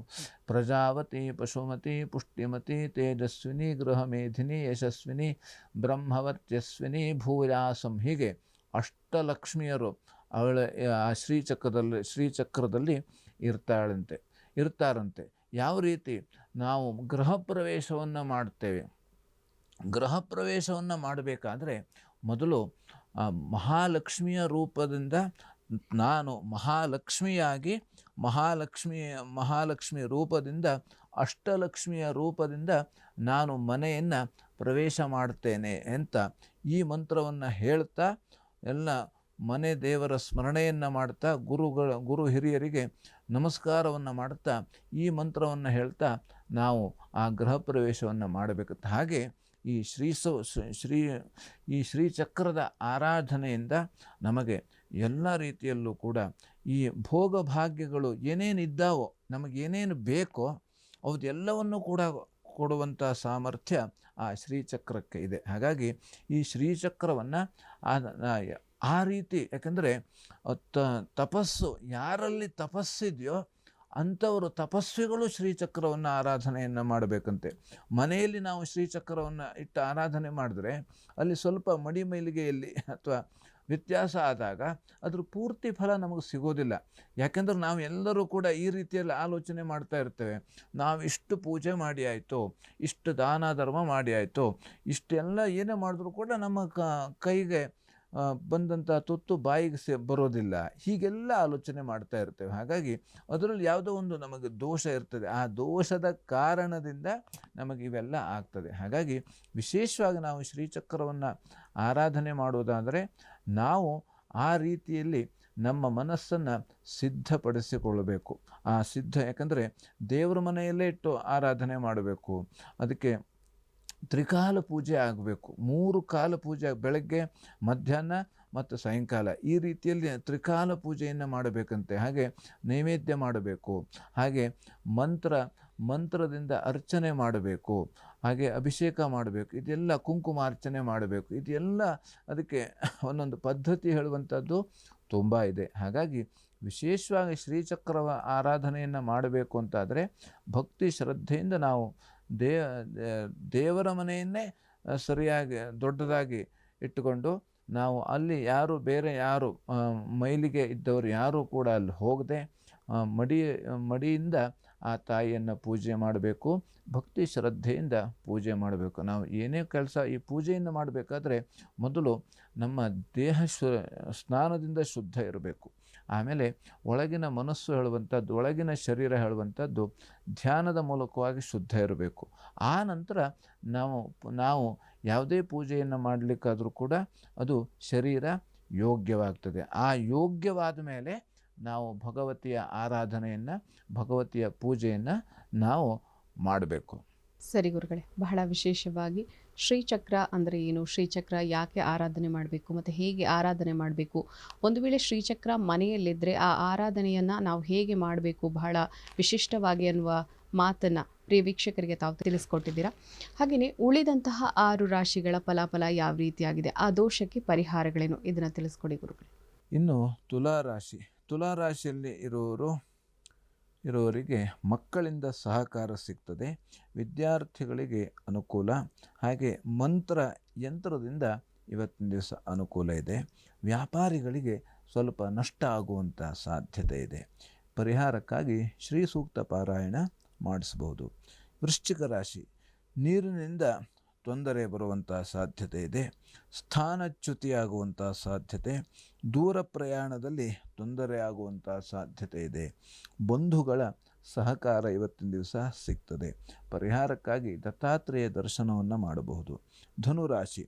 ಪ್ರಜಾವತಿ, ಪಶುಮತಿ, ಪುಷ್ಟಿಮತಿ, ತೇಜಸ್ವಿನಿ, ಗೃಹಮೇಧಿನಿ, ಯಶಸ್ವಿನಿ, ಬ್ರಹ್ಮವರ್ಚಸ್ವಿನಿ, ಭೂಯಾಸಂ. ಹೀಗೆ ಅಷ್ಟಲಕ್ಷ್ಮಿಯರು ಆ ಶ್ರೀಚಕ್ರದಲ್ಲಿ ಇರ್ತಾರಂತೆ. ಯಾವ ರೀತಿ ನಾವು ಗೃಹ ಪ್ರವೇಶವನ್ನು ಮಾಡ್ತೇವೆ. ಗೃಹ ಪ್ರವೇಶವನ್ನು ಮಾಡಬೇಕಾದ್ರೆ ಮೊದಲು ಮಹಾಲಕ್ಷ್ಮಿಯ ರೂಪದಿಂದ ನಾನು ಮಹಾಲಕ್ಷ್ಮಿ ರೂಪದಿಂದ ಅಷ್ಟಲಕ್ಷ್ಮಿಯ ರೂಪದಿಂದ ನಾನು ಮನೆಯನ್ನು ಪ್ರವೇಶ ಮಾಡ್ತೇನೆ ಅಂತ ಈ ಮಂತ್ರವನ್ನು ಹೇಳ್ತಾ ಎಲ್ಲ ಮನೆ ದೇವರ ಸ್ಮರಣೆಯನ್ನು ಮಾಡ್ತಾ ಗುರು ಹಿರಿಯರಿಗೆ ನಮಸ್ಕಾರವನ್ನು ಮಾಡ್ತಾ ಈ ಮಂತ್ರವನ್ನು ಹೇಳ್ತಾ ನಾವು ಆ ಗೃಹ ಪ್ರವೇಶವನ್ನು ಮಾಡಬೇಕು. ಹಾಗೆ ಈ ಶ್ರೀಚಕ್ರದ ಆರಾಧನೆಯಿಂದ ನಮಗೆ ಎಲ್ಲ ರೀತಿಯಲ್ಲೂ ಕೂಡ ಈ ಭೋಗ ಭಾಗ್ಯಗಳು ಏನೇನಿದ್ದಾವೋ, ನಮಗೇನೇನು ಬೇಕೋ ಅವದೆಲ್ಲವನ್ನು ಕೂಡ ಕೊಡುವಂಥ ಸಾಮರ್ಥ್ಯ ಆ ಶ್ರೀಚಕ್ರಕ್ಕೆ ಇದೆ. ಹಾಗಾಗಿ ಈ ಶ್ರೀಚಕ್ರವನ್ನು ಆ ರೀತಿ, ಯಾಕಂದರೆ ತಪಸ್ಸು ಯಾರಲ್ಲಿ ತಪಸ್ಸಿದೆಯೋ ಅಂಥವರು ತಪಸ್ವಿಗಳು ಶ್ರೀಚಕ್ರವನ್ನು ಆರಾಧನೆಯನ್ನು ಮಾಡಬೇಕಂತೆ. ಮನೆಯಲ್ಲಿ ನಾವು ಶ್ರೀಚಕ್ರವನ್ನು ಇಟ್ಟು ಆರಾಧನೆ ಮಾಡಿದ್ರೆ ಅಲ್ಲಿ ಸ್ವಲ್ಪ ಮಡಿ ಮೈಲಿಗೆಯಲ್ಲಿ ಅಥವಾ ವ್ಯತ್ಯಾಸ ಆದಾಗ ಅದ್ರ ಪೂರ್ತಿ ಫಲ ನಮಗೆ ಸಿಗೋದಿಲ್ಲ. ಯಾಕೆಂದ್ರೆ ನಾವು ಎಲ್ಲರೂ ಕೂಡ ಈ ರೀತಿಯಲ್ಲಿ ಆಲೋಚನೆ ಮಾಡ್ತಾ ಇರ್ತೇವೆ. ನಾವು ಇಷ್ಟು ಪೂಜೆ ಮಾಡಿ ಆಯಿತು, ಇಷ್ಟು ದಾನ ಧರ್ಮ ಮಾಡಿ ಆಯಿತು, ಇಷ್ಟೆಲ್ಲ ಏನೇ ಮಾಡಿದ್ರೂ ಕೂಡ ನಮ್ಮ ಕೈಗೆ ಬಂದಂಥ ತುತ್ತು ಬಾಯಿಗೆ ಬರೋದಿಲ್ಲ. ಹೀಗೆಲ್ಲ ಆಲೋಚನೆ ಮಾಡ್ತಾ ಇರ್ತೇವೆ. ಹಾಗಾಗಿ ಅದರಲ್ಲಿ ಯಾವುದೋ ಒಂದು ನಮಗೆ ದೋಷ ಇರ್ತದೆ. ಆ ದೋಷದ ಕಾರಣದಿಂದ ನಮಗೆ ಇವೆಲ್ಲ ಆಗ್ತದೆ. ಹಾಗಾಗಿ ವಿಶೇಷವಾಗಿ ನಾವು ಶ್ರೀಚಕ್ರವನ್ನು ಆರಾಧನೆ ಮಾಡುವುದಾದರೆ ನಾವು ಆ ರೀತಿಯಲ್ಲಿ ನಮ್ಮ ಮನಸ್ಸನ್ನು ಸಿದ್ಧಪಡಿಸಿಕೊಳ್ಳಬೇಕು. ಯಾಕಂದರೆ ದೇವರ ಮನೆಯಲ್ಲೇ ಇಟ್ಟು ಆರಾಧನೆ ಮಾಡಬೇಕು. ಅದಕ್ಕೆ ತ್ರಿಕಾಲ ಪೂಜೆ ಆಗಬೇಕು. 3 ಕಾಲ ಪೂಜೆ, ಬೆಳಗ್ಗೆ, ಮಧ್ಯಾಹ್ನ ಮತ್ತು ಸಾಯಂಕಾಲ, ಈ ರೀತಿಯಲ್ಲಿ ತ್ರಿಕಾಲ ಪೂಜೆಯನ್ನು ಮಾಡಬೇಕಂತೆ. ಹಾಗೆ ನೈವೇದ್ಯ ಮಾಡಬೇಕು. ಹಾಗೆ ಮಂತ್ರದಿಂದ ಅರ್ಚನೆ ಮಾಡಬೇಕು. ಹಾಗೆ ಅಭಿಷೇಕ ಮಾಡಬೇಕು. ಇದೆಲ್ಲ ಕುಂಕುಮಾರ್ಚನೆ ಮಾಡಬೇಕು. ಇದೆಲ್ಲ ಅದಕ್ಕೆ ಒಂದೊಂದು ಪದ್ಧತಿ ಹೇಳುವಂಥದ್ದು ತುಂಬ ಇದೆ. ಹಾಗಾಗಿ ವಿಶೇಷವಾಗಿ ಶ್ರೀಚಕ್ರ ಆರಾಧನೆಯನ್ನು ಮಾಡಬೇಕು ಅಂತಾದರೆ ಭಕ್ತಿ ಶ್ರದ್ಧೆಯಿಂದ ನಾವು ದೇವರ ಮನೆಯನ್ನೇ ಸರಿಯಾಗಿ ದೊಡ್ಡದಾಗಿ ಇಟ್ಟುಕೊಂಡು ನಾವು ಅಲ್ಲಿ ಬೇರೆ ಯಾರು ಮೈಲಿಗೆ ಇದ್ದವರು ಯಾರೂ ಕೂಡ ಅಲ್ಲಿ ಹೋಗದೆ ಮಡಿಯಿಂದ ಆ ತಾಯಿಯನ್ನು ಪೂಜೆ ಮಾಡಬೇಕು, ಭಕ್ತಿ ಶ್ರದ್ಧೆಯಿಂದ ಪೂಜೆ ಮಾಡಬೇಕು. ನಾವು ಏನೇ ಕೆಲಸ ಈ ಪೂಜೆಯನ್ನು ಮಾಡಬೇಕಾದ್ರೆ ಮೊದಲು ನಮ್ಮ ದೇಹ ಸ್ನಾನದಿಂದ ಶುದ್ಧ ಇರಬೇಕು. ಆಮೇಲೆ ಒಳಗಿನ ಮನಸ್ಸು ಹೇಳುವಂಥದ್ದು, ಒಳಗಿನ ಶರೀರ ಹೇಳುವಂಥದ್ದು ಧ್ಯಾನದ ಮೂಲಕವಾಗಿ ಶುದ್ಧ ಇರಬೇಕು. ಆ ನಂತರ ನಾವು ಯಾವುದೇ ಪೂಜೆಯನ್ನು ಮಾಡಲಿಕ್ಕಾದರೂ ಕೂಡ ಅದು ಶರೀರ ಯೋಗ್ಯವಾಗ್ತದೆ. ಆ ಯೋಗ್ಯವಾದ ಮೇಲೆ ನಾವು ಭಗವತಿಯ ಆರಾಧನೆಯನ್ನು, ಭಗವತಿಯ ಪೂಜೆಯನ್ನು ನಾವು ಮಾಡಬೇಕು. ಸರಿ ಗುರುಗಳೇ, ಬಹಳ ವಿಶೇಷವಾಗಿ ಶ್ರೀಚಕ್ರ ಅಂದರೆ ಏನು, ಶ್ರೀಚಕ್ರ ಯಾಕೆ ಆರಾಧನೆ ಮಾಡಬೇಕು ಮತ್ತು ಹೇಗೆ ಆರಾಧನೆ ಮಾಡಬೇಕು, ಒಂದು ವೇಳೆ ಶ್ರೀಚಕ್ರ ಮನೆಯಲ್ಲಿದ್ದರೆ ಆ ಆರಾಧನೆಯನ್ನು ನಾವು ಹೇಗೆ ಮಾಡಬೇಕು, ಬಹಳ ವಿಶಿಷ್ಟವಾಗಿ ಅನ್ನುವ ಮಾತನ್ನು ಪ್ರಿಯ ವೀಕ್ಷಕರಿಗೆ ತಾವು ತಿಳಿಸ್ಕೊಟ್ಟಿದ್ದೀರಾ. ಹಾಗೆಯೇ ಉಳಿದಂತಹ 6 ರಾಶಿಗಳ ಫಲಾಫಲ ಯಾವ ರೀತಿಯಾಗಿದೆ, ಆ ದೋಷಕ್ಕೆ ಪರಿಹಾರಗಳೇನು, ಇದನ್ನು ತಿಳಿಸ್ಕೊಡಿ ಗುರುಗಳೇ. ಇನ್ನು ತುಲಾರಾಶಿಯಲ್ಲಿ ಇರುವವರಿಗೆ ಮಕ್ಕಳಿಂದ ಸಹಕಾರ ಸಿಗ್ತದೆ, ವಿದ್ಯಾರ್ಥಿಗಳಿಗೆ ಅನುಕೂಲ, ಹಾಗೆ ಯಂತ್ರದಿಂದ ಇವತ್ತಿನ ದಿವಸ ಅನುಕೂಲ ಇದೆ. ವ್ಯಾಪಾರಿಗಳಿಗೆ ಸ್ವಲ್ಪ ನಷ್ಟ ಆಗುವಂಥ ಸಾಧ್ಯತೆ ಇದೆ. ಪರಿಹಾರಕ್ಕಾಗಿ ಶ್ರೀ ಸೂಕ್ತ ಪಾರಾಯಣ ಮಾಡಿಸ್ಬೋದು. ವೃಶ್ಚಿಕ ರಾಶಿ, ನೀರಿನಿಂದ ತೊಂದರೆ ಬರುವಂಥ ಸಾಧ್ಯತೆ ಇದೆ, ಸ್ಥಾನಚ್ಯುತಿಯಾಗುವಂಥ ಸಾಧ್ಯತೆ, ದೂರ ಪ್ರಯಾಣದಲ್ಲಿ ತೊಂದರೆ ಆಗುವಂಥ ಸಾಧ್ಯತೆ ಇದೆ. ಬಂಧುಗಳ ಸಹಕಾರ ಇವತ್ತಿನ ದಿವಸ ಸಿಗ್ತದೆ. ಪರಿಹಾರಕ್ಕಾಗಿ ದತ್ತಾತ್ರೇಯ ದರ್ಶನವನ್ನು ಮಾಡಬಹುದು. ಧನುರಾಶಿ,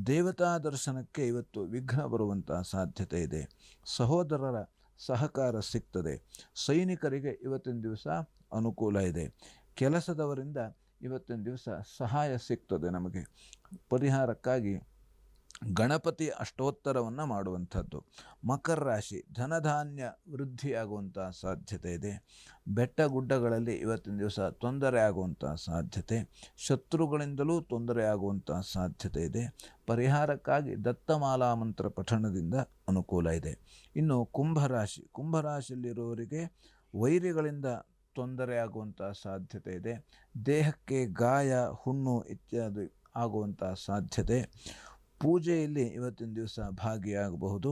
ದೇವತಾ ದರ್ಶನಕ್ಕೆ ಇವತ್ತು ವಿಘ್ನ ಬರುವಂಥ ಸಾಧ್ಯತೆ ಇದೆ. ಸಹೋದರರ ಸಹಕಾರ ಸಿಗ್ತದೆ. ಸೈನಿಕರಿಗೆ ಇವತ್ತಿನ ದಿವಸ ಅನುಕೂಲ ಇದೆ. ಕೆಲಸದವರಿಂದ ಇವತ್ತಿನ ದಿವಸ ಸಹಾಯ ಸಿಗ್ತದೆ ನಮಗೆ. ಪರಿಹಾರಕ್ಕಾಗಿ ಗಣಪತಿ ಅಷ್ಟೋತ್ತರವನ್ನು ಮಾಡುವಂಥದ್ದು. ಮಕರ ರಾಶಿ, ಧನಧಾನ್ಯ ವೃದ್ಧಿಯಾಗುವಂಥ ಸಾಧ್ಯತೆ ಇದೆ. ಬೆಟ್ಟ ಗುಡ್ಡಗಳಲ್ಲಿ ಇವತ್ತಿನ ದಿವಸ ತೊಂದರೆ ಆಗುವಂಥ ಸಾಧ್ಯತೆ, ಶತ್ರುಗಳಿಂದಲೂ ತೊಂದರೆ ಆಗುವಂಥ ಸಾಧ್ಯತೆ ಇದೆ. ಪರಿಹಾರಕ್ಕಾಗಿ ದತ್ತಮಾಲಾ ಮಂತ್ರ ಪಠಣದಿಂದ ಅನುಕೂಲ ಇದೆ. ಇನ್ನು ಕುಂಭರಾಶಿಯಲ್ಲಿರುವವರಿಗೆ ವೈರಿಗಳಿಂದ ತೊಂದರೆ ಆಗುವಂಥ ಸಾಧ್ಯತೆ ಇದೆ. ದೇಹಕ್ಕೆ ಗಾಯ, ಹುಣ್ಣು ಇತ್ಯಾದಿ ಆಗುವಂಥ ಸಾಧ್ಯತೆ. ಪೂಜೆಯಲ್ಲಿ ಇವತ್ತಿನ ದಿವಸ ಭಾಗಿಯಾಗಬಹುದು.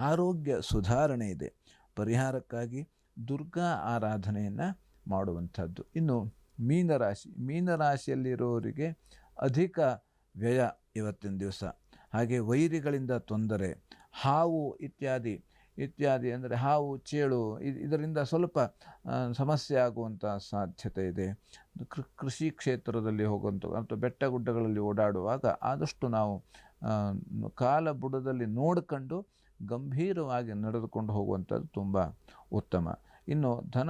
ಆರೋಗ್ಯ ಸುಧಾರಣೆ ಇದೆ. ಪರಿಹಾರಕ್ಕಾಗಿ ದುರ್ಗಾ ಆರಾಧನೆಯನ್ನು ಮಾಡುವಂಥದ್ದು. ಇನ್ನು ಮೀನರಾಶಿಯಲ್ಲಿರುವವರಿಗೆ ಅಧಿಕ ವ್ಯಯ ಇವತ್ತಿನ ದಿವಸ, ಹಾಗೆ ವೈರಿಗಳಿಂದ ತೊಂದರೆ, ಹಾವು ಇತ್ಯಾದಿ ಅಂದರೆ ಹಾವು, ಚೇಳು ಇದರಿಂದ ಸ್ವಲ್ಪ ಸಮಸ್ಯೆ ಆಗುವಂಥ ಸಾಧ್ಯತೆ ಇದೆ. ಕೃಷಿ ಕ್ಷೇತ್ರದಲ್ಲಿ ಹೋಗುವಂಥ ಅಥವಾ ಬೆಟ್ಟ ಗುಡ್ಡಗಳಲ್ಲಿ ಓಡಾಡುವಾಗ ಆದಷ್ಟು ನಾವು ಕಾಲ ಬುಡದಲ್ಲಿ ನೋಡಿಕೊಂಡು ಗಂಭೀರವಾಗಿ ನಡೆದುಕೊಂಡು ಹೋಗುವಂಥದ್ದು ತುಂಬ ಉತ್ತಮ. ಇನ್ನು ಧನ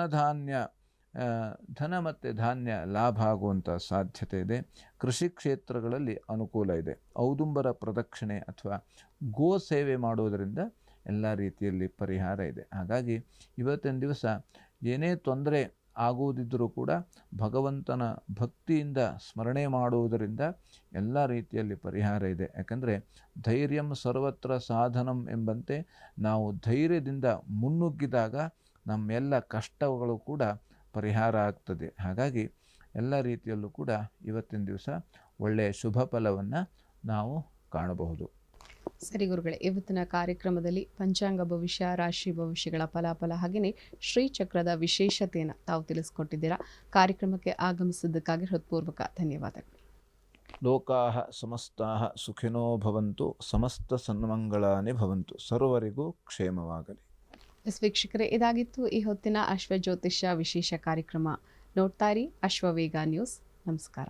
ಮತ್ತು ಧಾನ್ಯ ಲಾಭ ಆಗುವಂಥ ಸಾಧ್ಯತೆ ಇದೆ. ಕೃಷಿ ಕ್ಷೇತ್ರಗಳಲ್ಲಿ ಅನುಕೂಲ ಇದೆ. ಔದುಂಬರ ಪ್ರದಕ್ಷಿಣೆ ಅಥವಾ ಗೋ ಸೇವೆ ಮಾಡುವುದರಿಂದ ಎಲ್ಲ ರೀತಿಯಲ್ಲಿ ಪರಿಹಾರ ಇದೆ. ಹಾಗಾಗಿ ಇವತ್ತಿನ ದಿವಸ ಏನೇ ತೊಂದರೆ ಆಗುವುದಿದ್ದರೂ ಕೂಡ ಭಗವಂತನ ಭಕ್ತಿಯಿಂದ ಸ್ಮರಣೆ ಮಾಡುವುದರಿಂದ ಎಲ್ಲ ರೀತಿಯಲ್ಲಿ ಪರಿಹಾರ ಇದೆ. ಯಾಕಂದರೆ ಧೈರ್ಯಂ ಸರ್ವತ್ರ ಸಾಧನಂ ಎಂಬಂತೆ ನಾವು ಧೈರ್ಯದಿಂದ ಮುನ್ನುಗ್ಗಿದಾಗ ನಮ್ಮೆಲ್ಲ ಕಷ್ಟಗಳು ಕೂಡ ಪರಿಹಾರ ಆಗ್ತದೆ. ಹಾಗಾಗಿ ಎಲ್ಲ ರೀತಿಯಲ್ಲೂ ಕೂಡ ಇವತ್ತಿನ ದಿವಸ ಒಳ್ಳೆಯ ಶುಭ ಫಲವನ್ನು ನಾವು ಕಾಣಬಹುದು. ಸರಿ ಗುರುಗಳೇ, ಇವತ್ತಿನ ಕಾರ್ಯಕ್ರಮದಲ್ಲಿ ಪಂಚಾಂಗ ಭವಿಷ್ಯ, ರಾಶಿ ಭವಿಷ್ಯಗಳ ಫಲಾಫಲ ಹಾಗೆಯೇ ಶ್ರೀಚಕ್ರದ ವಿಶೇಷತೆಯನ್ನು ತಾವು ತಿಳಿಸ್ಕೊಟ್ಟಿದ್ದೀರಾ. ಕಾರ್ಯಕ್ರಮಕ್ಕೆ ಆಗಮಿಸಿದ್ದಕ್ಕಾಗಿ ಹೃತ್ಪೂರ್ವಕ ಧನ್ಯವಾದಗಳು. ಲೋಕಾಃ ಸಮಸ್ತಾಃ ಸುಖಿನೋ ಭವಂತು, ಸಮಸ್ತ ಸನ್ಮಂಗಳಾನಿ ಭವಂತು, ಸರ್ವರಿಗೂ ಕ್ಷೇಮವಾಗಲಿ. ವೀಕ್ಷಕರೇ, ಇದಾಗಿತ್ತು ಈ ಹೊತ್ತಿನ ಅಶ್ವಜ್ಯೋತಿಷ್ಯ ವಿಶೇಷ ಕಾರ್ಯಕ್ರಮ. ನೋಡ್ತಾ ಇರಿ ಅಶ್ವವೇಗ ನ್ಯೂಸ್. ನಮಸ್ಕಾರ.